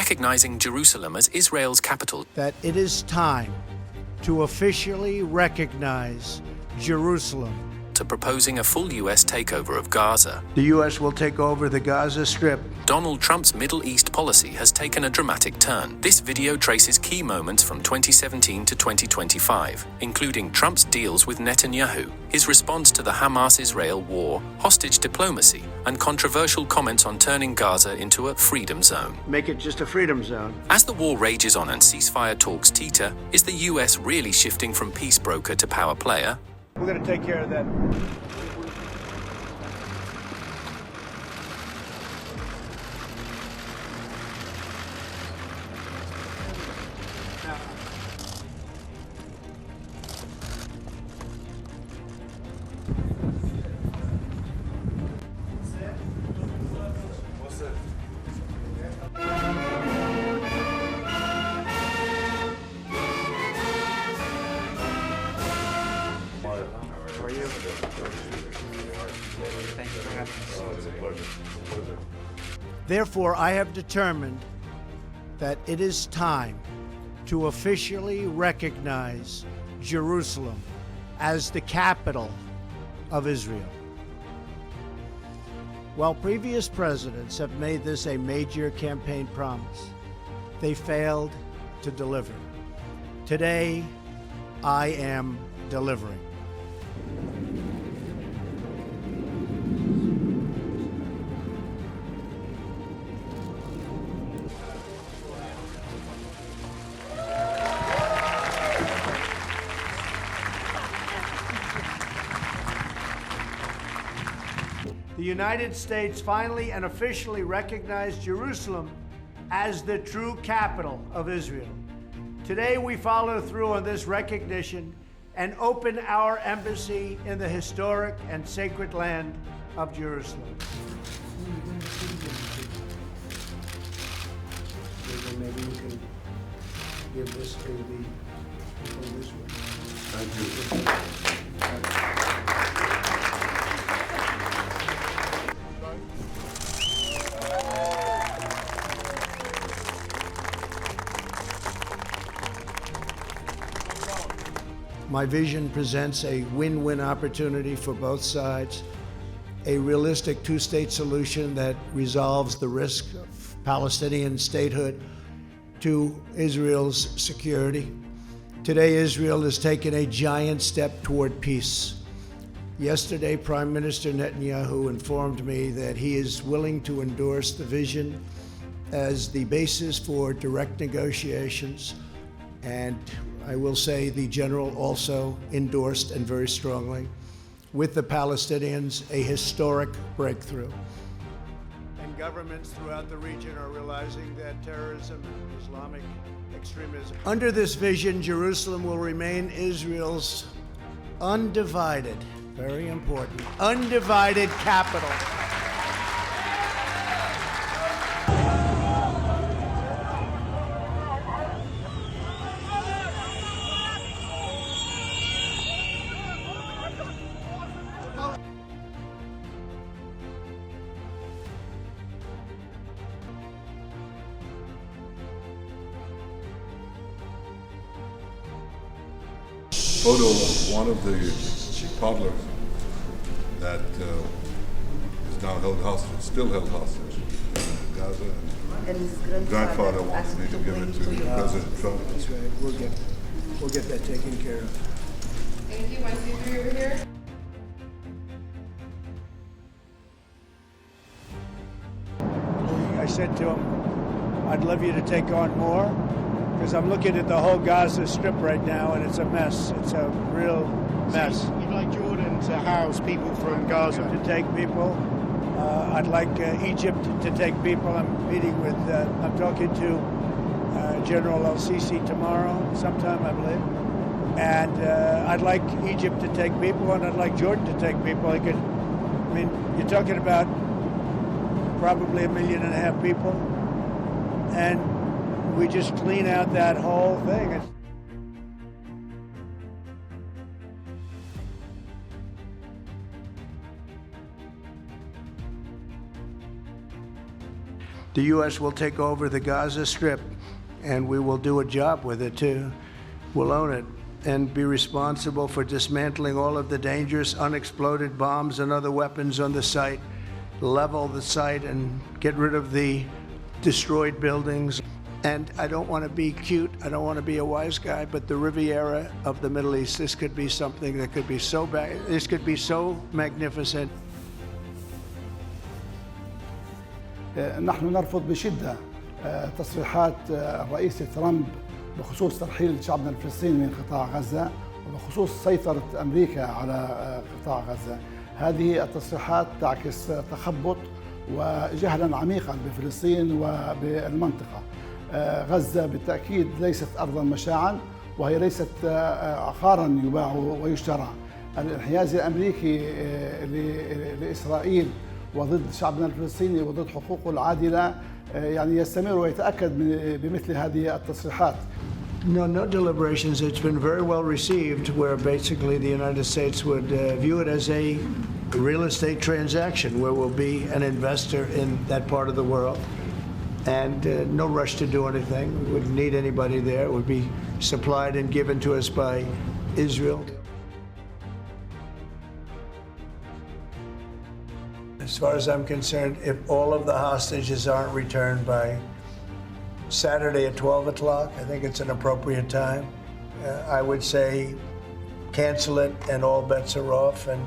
recognizing Jerusalem as Israel's capital. That it is time to officially recognize Jerusalem. To proposing a full U.S. takeover of Gaza. The U.S. will take over the Gaza Strip. Donald Trump's Middle East policy has taken a dramatic turn. This video traces key moments from 2017 to 2025, including Trump's deals with Netanyahu, his response to the Hamas-Israel war, hostage diplomacy, and controversial comments on turning Gaza into a freedom zone. Make it just a freedom zone. As the war rages on and ceasefire talks teeter, is the U.S. really shifting from peace broker to power player? We're going to take care of that. Therefore, I have determined that it is time to officially recognize Jerusalem as the capital of Israel. While previous presidents have made this a major campaign promise, they failed to deliver. Today, I am delivering. The United States finally and officially recognized Jerusalem as the true capital of Israel. Today, we follow through on this recognition and open our embassy in the historic and sacred land of Jerusalem. Maybe you can give this to the people of Israel. Thank you. My vision presents a win-win opportunity for both sides, a realistic two-state solution that resolves the risk of Palestinian statehood to Israel's security. Today, Israel has taken a giant step toward peace. Yesterday, Prime Minister Netanyahu informed me that he is willing to endorse the vision as the basis for direct negotiations, and I will say the general also endorsed and very strongly with the Palestinians a historic breakthrough. And governments throughout the region are realizing that terrorism and Islamic extremism. Under this vision, Jerusalem will remain Israel's undivided, very important, undivided capital. Photo of one of the toddlers that is now held hostage, still held hostage in Gaza. And his grandfather wants me to give it to President Trump. That's right. We'll get that taken care of. Thank you. My sister over here. I said to him, I'd love you to take on more, because I'm looking at the whole Gaza Strip right now, and it's a mess. It's a real mess. So you'd like Jordan to house people from Gaza? To take people. I'd like Egypt to take people. I'm talking to General El-Sisi tomorrow, sometime, I believe. And I'd like Egypt to take people, and I'd like Jordan to take people. You're talking about probably 1.5 million people, and we just clean out that whole thing. the U.S. will take over the Gaza Strip, and we will do a job with it too. We'll own it and be responsible for dismantling all of the dangerous unexploded bombs and other weapons on the site, level the site and get rid of the destroyed buildings. And I don't want to be cute, I don't want to be a wise guy, but the Riviera of the Middle East, this could be something that could be so bad, this could be so magnificent. نحن نرفض بشدة تصريحات الرئيس ترامب بخصوص ترحيل شعبنا الفلسطيني من قطاع غزة وبخصوص سيطرة أمريكا على قطاع غزة. هذه التصريحات تعكس تخبط وجهلا عميقا بفلسطين وبالمنطقة. غزة بالتأكيد ليست أرضا مشاعا، وهي ليست عقارا يباع ويشترى. الانحياز الأمريكي لإسرائيل وضد شعبنا الفلسطيني وضد حقوقه العادلة يعني يستمر ويتأكد بمثل هذه التصريحات. No deliberations. It's been very well received, where basically the United States would view it as a real estate transaction where we'll be an investor in that part of the world. And no rush to do anything. We wouldn't need anybody there. It would be supplied and given to us by Israel. As far as I'm concerned, if all of the hostages aren't returned by Saturday at 12 o'clock, I think it's an appropriate time. I would say cancel it and all bets are off and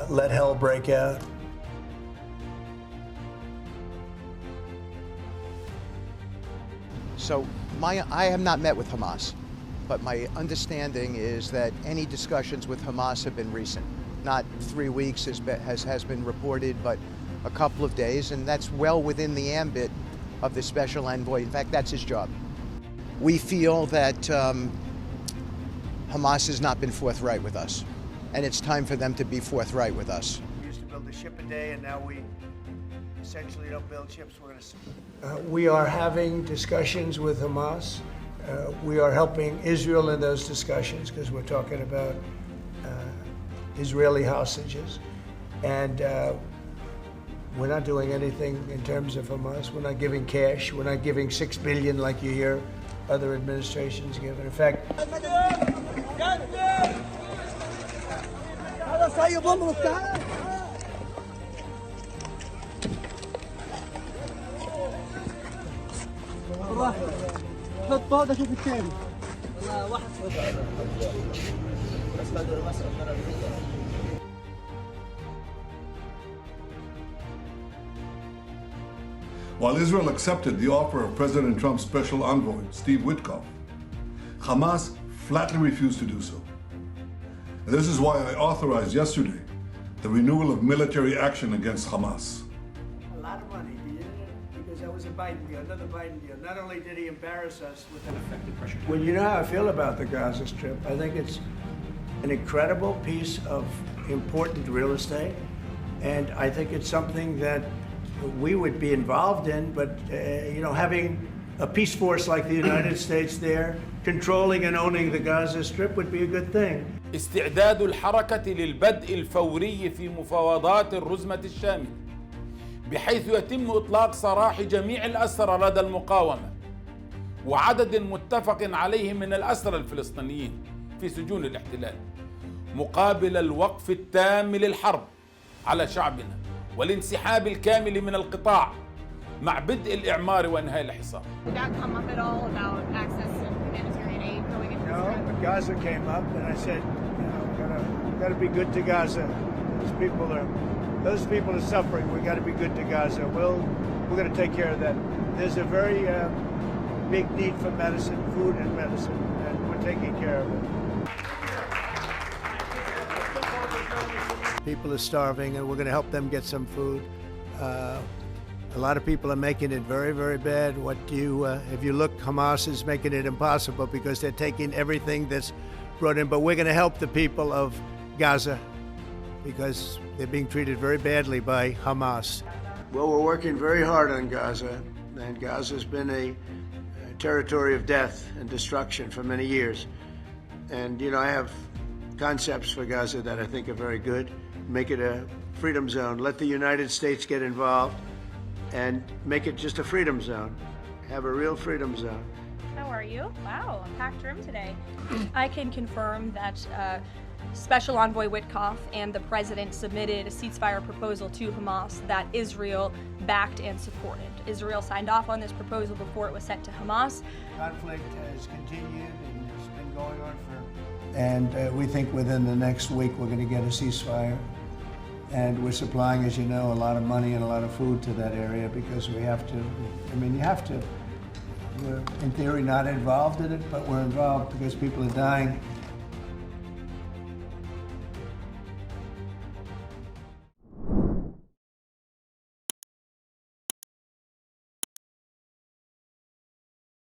let hell break out. So I have not met with Hamas, but my understanding is that any discussions with Hamas have been recent. Not 3 weeks has been reported, but a couple of days, and that's well within the ambit of the special envoy. In fact, that's his job. We feel that Hamas has not been forthright with us, and it's time for them to be forthright with us. We used to build a ship a day, and now we essentially don't build ships. We are having discussions with Hamas. We are helping Israel in those discussions because we're talking about Israeli hostages. And we're not doing anything in terms of Hamas. We're not giving cash. We're not giving $6 billion like you hear other administrations give. In fact, While Israel accepted the offer of President Trump's special envoy, Steve Witkoff, Hamas flatly refused to do so. And this is why I authorized yesterday the renewal of military action against Hamas. a lot of money, because that was a Biden deal, another Biden deal. Not only did he embarrass us with an effective pressure. Well, you know how I feel about the Gaza Strip. I think it's an incredible piece of important real estate, and I think it's something that we would be involved in, but having a peace force like the United States there, controlling and owning the Gaza Strip would be a good thing. استعداد الحركة للبدء الفوري في مفاوضات الرزمة الشاملة بحيث يتم إطلاق سراح جميع الأسرى لدى المقاومة وعدد متفق عليه من الأسرى الفلسطينيين في سجون الاحتلال مقابل الوقف التام للحرب على شعبنا والانسحاب الكامل من القطاع مع بدء الإعمار وإنهاء الحصار. Did that come up at all about access to humanitarian aid going into No, Israel? but Gaza came up, and I said, got to be good to Gaza. Those people are suffering. We got to be good to Gaza. We're going to take care of that. There's a very big need for medicine, food and medicine, and we're taking care of it. People are starving, and we're going to help them get some food. A lot of people are making it very, very bad. If you look, Hamas is making it impossible because they're taking everything that's brought in. But we're going to help the people of Gaza because they're being treated very badly by Hamas. Well, we're working very hard on Gaza, and Gaza's been a territory of death and destruction for many years. And, I have concepts for Gaza that I think are very good. Make it a freedom zone. Let the United States get involved. and make it just a freedom zone, have a real freedom zone. How are you? Wow, a packed room today. I can confirm that Special Envoy Witkoff and the president submitted a ceasefire proposal to Hamas that Israel backed and supported. Israel signed off on this proposal before it was sent to Hamas. Conflict has continued and it's been going on for... And we think within the next week we're going to get a ceasefire. And we're supplying, as you know, a lot of money and a lot of food to that area because we have to, I mean, you have to. We're, in theory, not involved in it, but we're involved because people are dying